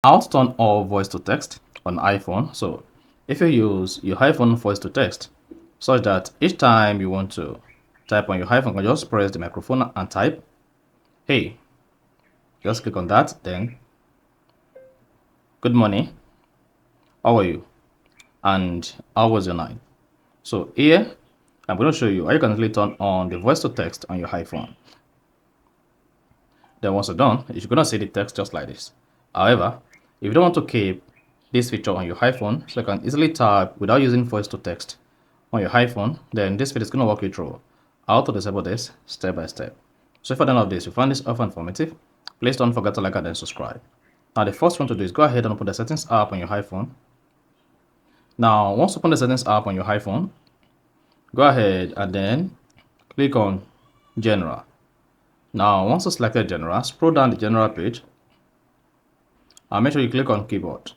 How to turn off voice to text on iPhone. So if you use your iPhone voice to text, such that each time you want to type on your iPhone, you just press the microphone and type, hey, just click on that, then good morning, how are you, and how was your night? So here I'm going to show you how you can actually turn on the voice to text on your iPhone. Then once you're done, you're going to see the text just like this. However, if you don't want to keep this feature on your iPhone, so you can easily type without using voice to text on your iPhone, then this video is going to walk you through how to disable this step by step. So if at the end of this you find this offer informative, please don't forget to like and then subscribe. Now the first one to do is go ahead and open the settings app on your iPhone. Now once you open the settings app on your iPhone, go ahead and then click on general. Now once you select general, scroll down the general page and make sure you click on keyboard.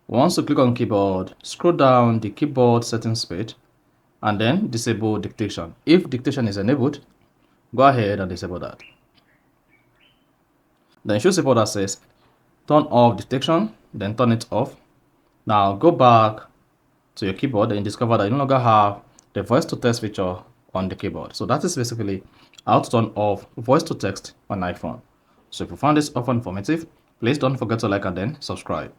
Once you click on keyboard, scroll down the keyboard settings page and then disable dictation. If dictation is enabled, go ahead and disable that. Then you should see that says turn off dictation, then turn it off. Now go back to your keyboard and discover that you no longer have the voice to text feature on the keyboard. So that is basically how to turn off voice to text on iPhone. So if you found this offer informative, please don't forget to like and then subscribe.